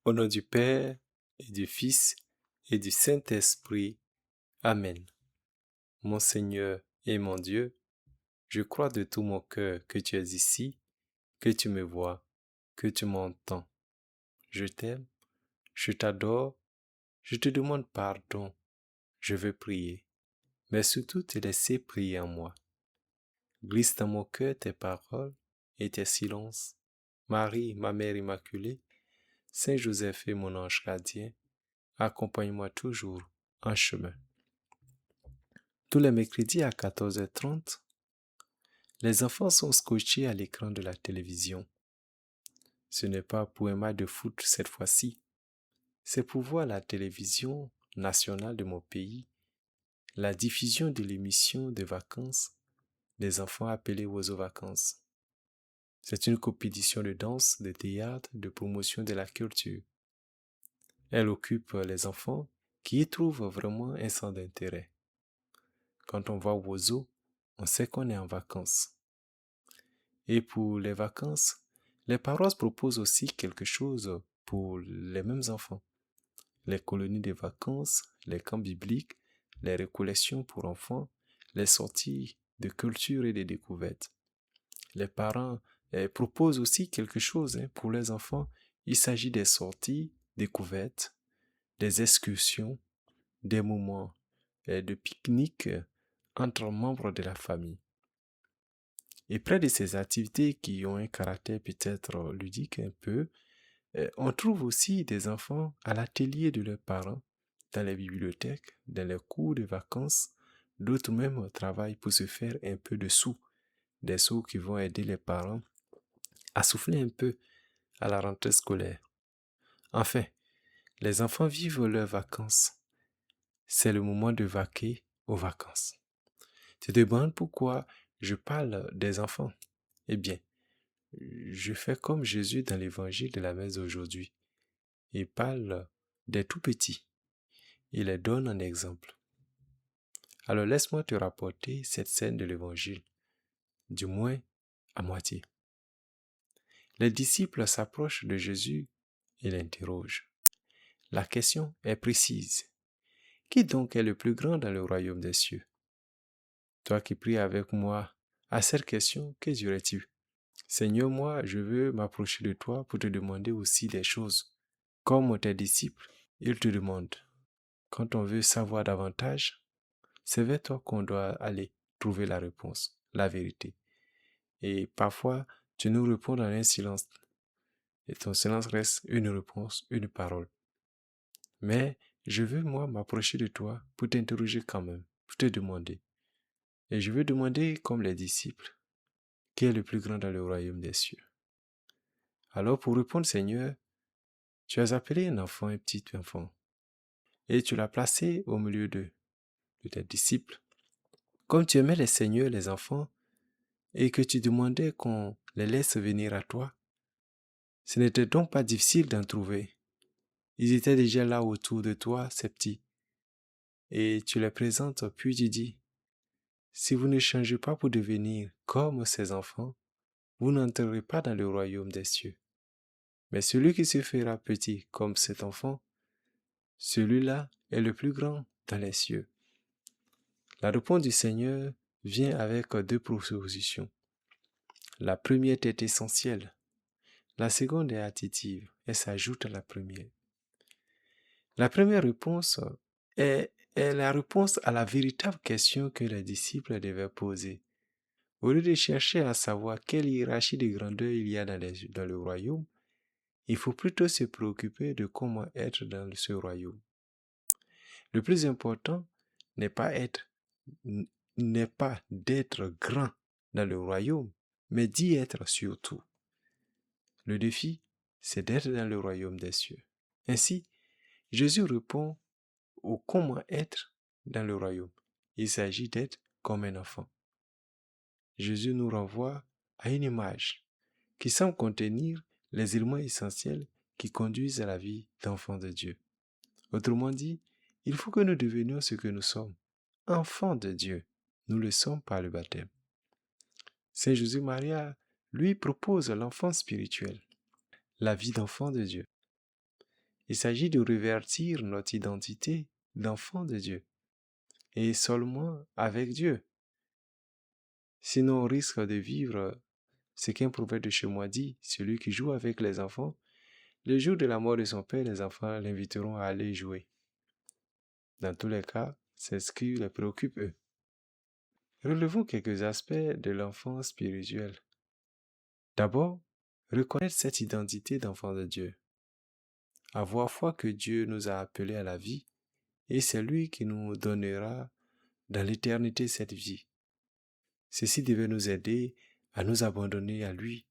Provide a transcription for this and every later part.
Au nom du Père, et du Fils, et du Saint-Esprit. Amen. Mon Seigneur et mon Dieu, je crois de tout mon cœur que tu es ici, que tu me vois, que tu m'entends. Je t'aime, je t'adore, je te demande pardon, je veux prier, mais surtout te laisser prier en moi. Glisse dans mon cœur tes paroles et tes silences. Marie, ma Mère Immaculée, Saint Joseph et mon ange gardien, accompagne-moi toujours en chemin. Tous les mercredis à 14h30, les enfants sont scotchés à l'écran de la télévision. Ce n'est pas pour un match de foot cette fois-ci, c'est pour voir la télévision nationale de mon pays, la diffusion de l'émission de vacances des enfants appelés aux vacances. C'est une compétition de danse, de théâtre, de promotion de la culture. Elle occupe les enfants qui y trouvent vraiment un centre d'intérêt. Quand on va au zoo, on sait qu'on est en vacances. Et pour les vacances, les paroisses proposent aussi quelque chose pour les mêmes enfants. Les colonies de vacances, les camps bibliques, les récollections pour enfants, les sorties de culture et de découvertes. Les parents proposent aussi quelque chose pour les enfants. Il s'agit des sorties, découvertes, des excursions, des moments de pique-nique entre membres de la famille. Et près de ces activités qui ont un caractère peut-être ludique un peu, on trouve aussi des enfants à l'atelier de leurs parents, dans les bibliothèques, dans les cours de vacances. D'autres même travaillent pour se faire un peu de sous, des sous qui vont aider les parents à souffler un peu à la rentrée scolaire. Enfin, les enfants vivent leurs vacances. C'est le moment de vaquer aux vacances. Tu te demandes pourquoi je parle des enfants? Eh bien, je fais comme Jésus dans l'évangile de la messe aujourd'hui. Il parle des tout petits. Il les donne en exemple. Alors laisse-moi te rapporter cette scène de l'évangile, du moins à moitié. Les disciples s'approchent de Jésus et l'interrogent. La question est précise. Qui donc est le plus grand dans le royaume des cieux? Toi qui pries avec moi, à cette question, que dirais-tu? Seigneur, moi, je veux m'approcher de toi pour te demander aussi des choses. Comme tes disciples, ils te demandent. Quand on veut savoir davantage, c'est vers toi qu'on doit aller trouver la réponse, la vérité. Et parfois, tu nous réponds dans un silence. Et ton silence reste une réponse, une parole. Mais je veux, moi, m'approcher de toi pour t'interroger quand même, pour te demander. Et je veux demander, comme les disciples, qui est le plus grand dans le royaume des cieux. Alors, pour répondre, Seigneur, tu as appelé un enfant, un petit enfant, et tu l'as placé au milieu de tes disciples. Comme tu aimais les seigneurs, les enfants, et que tu demandais qu'on les laisse venir à toi, ce n'était donc pas difficile d'en trouver. Ils étaient déjà là autour de toi, ces petits. Et tu les présentes, puis tu dis, si vous ne changez pas pour devenir comme ces enfants, vous n'entrerez pas dans le royaume des cieux. Mais celui qui se fera petit comme cet enfant, celui-là est le plus grand dans les cieux. La réponse du Seigneur vient avec deux propositions. La première est essentielle. La seconde est additive et s'ajoute à la première. La première réponse est la réponse à la véritable question que les disciples devaient poser. Au lieu de chercher à savoir quelle hiérarchie de grandeur il y a dans le royaume, il faut plutôt se préoccuper de comment être dans ce royaume. Le plus important n'est pas d'être grand dans le royaume, mais d'y être surtout. Le défi, c'est d'être dans le royaume des cieux. Ainsi, Jésus répond au comment être dans le royaume. Il s'agit d'être comme un enfant. Jésus nous renvoie à une image qui semble contenir les éléments essentiels qui conduisent à la vie d'enfant de Dieu. Autrement dit, il faut que nous devenions ce que nous sommes, enfants de Dieu. Nous le sommes par le baptême. Saint Jésus-Maria, lui, propose l'enfant spirituel, la vie d'enfant de Dieu. Il s'agit de revertir notre identité d'enfant de Dieu, et seulement avec Dieu. Sinon, on risque de vivre ce qu'un prophète de chez moi dit, celui qui joue avec les enfants, le jour de la mort de son père, les enfants l'inviteront à aller jouer. Dans tous les cas, c'est ce qui les préoccupe eux. Relevons quelques aspects de l'enfance spirituelle. D'abord, reconnaître cette identité d'enfant de Dieu. Avoir foi que Dieu nous a appelés à la vie et c'est lui qui nous donnera dans l'éternité cette vie. Ceci devait nous aider à nous abandonner à lui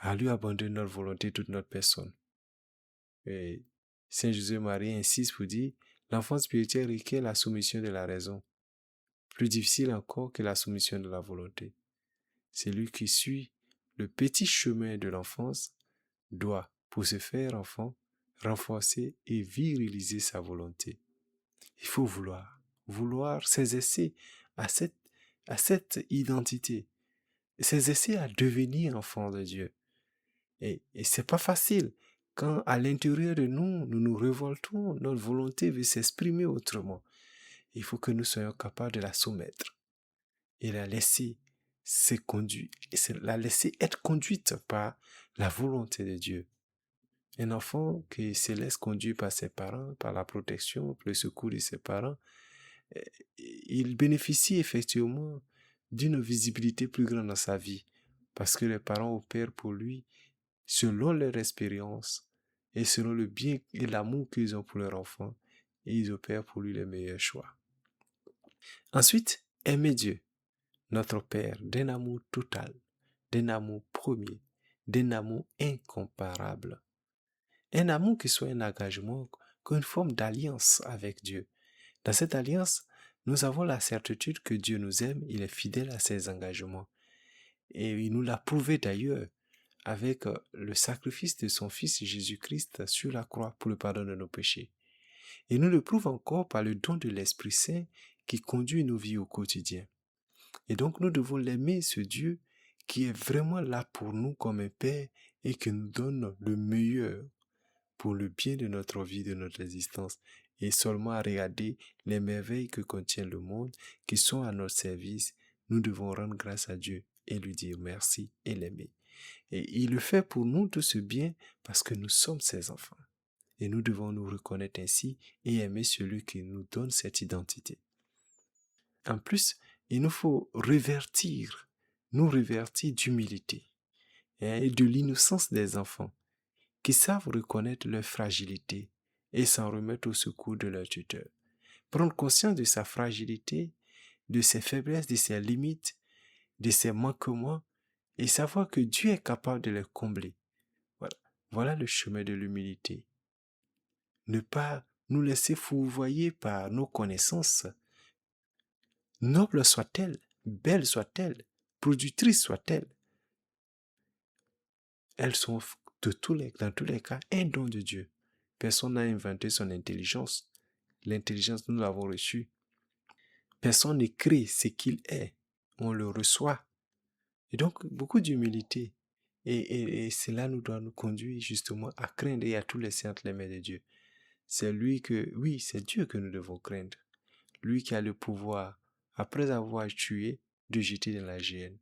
abandonner notre volonté, toute notre personne. Et Saint José-Marie insiste pour dire, l'enfance spirituelle requiert la soumission de la raison, plus difficile encore que la soumission de la volonté. Celui qui suit le petit chemin de l'enfance doit, pour se faire enfant, renforcer et viriliser sa volonté. Il faut vouloir s'exercer à cette identité, s'exercer à devenir enfant de Dieu. Et c'est pas facile. Quand à l'intérieur de nous, nous nous révoltons, notre volonté veut s'exprimer autrement. Il faut que nous soyons capables de la soumettre et la laisser la laisser être conduite par la volonté de Dieu. Un enfant qui se laisse conduire par ses parents, par la protection, par le secours de ses parents, il bénéficie effectivement d'une visibilité plus grande dans sa vie parce que les parents opèrent pour lui selon leur expérience et selon le bien et l'amour qu'ils ont pour leur enfant et ils opèrent pour lui les meilleurs choix. Ensuite, aimer Dieu, notre Père, d'un amour total, d'un amour premier, d'un amour incomparable. Un amour qui soit un engagement, qu'une forme d'alliance avec Dieu. Dans cette alliance, nous avons la certitude que Dieu nous aime, il est fidèle à ses engagements. Et il nous l'a prouvé d'ailleurs avec le sacrifice de son Fils Jésus-Christ sur la croix pour le pardon de nos péchés. Et nous le prouve encore par le don de l'Esprit Saint qui conduit nos vies au quotidien. Et donc nous devons l'aimer, ce Dieu qui est vraiment là pour nous comme un Père et qui nous donne le meilleur pour le bien de notre vie, de notre existence, et seulement à regarder les merveilles que contient le monde, qui sont à notre service, nous devons rendre grâce à Dieu et lui dire merci et l'aimer. Et il le fait pour nous tout ce bien parce que nous sommes ses enfants. Et nous devons nous reconnaître ainsi et aimer celui qui nous donne cette identité. En plus, il nous faut nous revertir d'humilité et de l'innocence des enfants qui savent reconnaître leur fragilité et s'en remettre au secours de leur tuteur. Prendre conscience de sa fragilité, de ses faiblesses, de ses limites, de ses manquements, et savoir que Dieu est capable de les combler. Voilà le chemin de l'humilité. Ne pas nous laisser fourvoyer par nos connaissances, nobles soient-elles, belles soient-elles, productrices soient-elles. Elles sont dans tous les cas un don de Dieu. Personne n'a inventé son intelligence. L'intelligence, nous l'avons reçue. Personne ne crée ce qu'il est. On le reçoit. Et donc, beaucoup d'humilité. Et cela nous doit nous conduire justement à craindre et à tous les saints les mains de Dieu. C'est Dieu que nous devons craindre. Lui qui a le pouvoir, après avoir tué, de jeter dans la géhenne.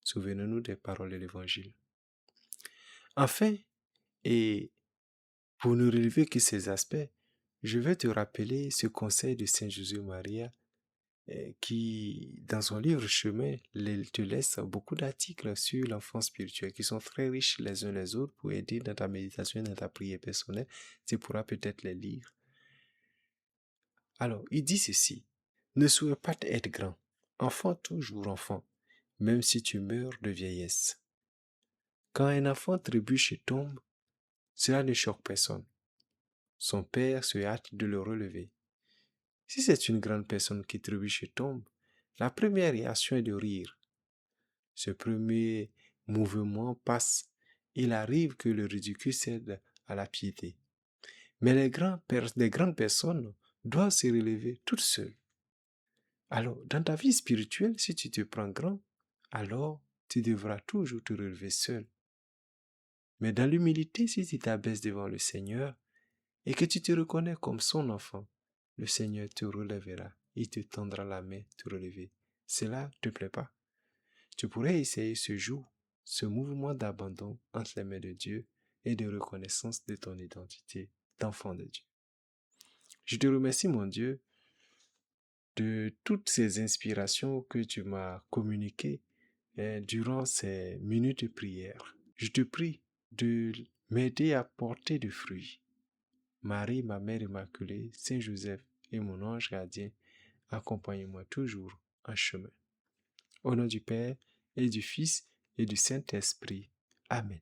Souvenons-nous des paroles de l'Évangile. Enfin, et pour ne relever que ces aspects, je vais te rappeler ce conseil de Saint José-Maria qui, dans son livre Chemin, te laisse beaucoup d'articles sur l'enfance spirituelle qui sont très riches les uns les autres pour aider dans ta méditation et dans ta prière personnelle. Tu pourras peut-être les lire. Alors, il dit ceci. Ne souhaite pas être grand. Enfant toujours enfant, même si tu meurs de vieillesse. Quand un enfant trébuche et tombe, cela ne choque personne. Son père se hâte de le relever. Si c'est une grande personne qui trébuche et tombe, la première réaction est de rire. Ce premier mouvement passe. Il arrive que le ridicule cède à la piété. Mais les grandes personnes doivent se relever toutes seules. Alors, dans ta vie spirituelle, si tu te prends grand, alors tu devras toujours te relever seul. Mais dans l'humilité, si tu t'abaisses devant le Seigneur, et que tu te reconnais comme son enfant, le Seigneur te relèvera. Il te tendra la main te relever. Cela te plaît pas? Tu pourrais essayer ce jour ce mouvement d'abandon entre les mains de Dieu et de reconnaissance de ton identité d'enfant de Dieu. Je te remercie, mon Dieu, de toutes ces inspirations que tu m'as communiquées durant ces minutes de prière. Je te prie de m'aider à porter du fruit. Marie, ma mère immaculée, Saint Joseph et mon ange gardien, accompagnez-moi toujours en chemin. Au nom du Père et du Fils et du Saint-Esprit. Amen.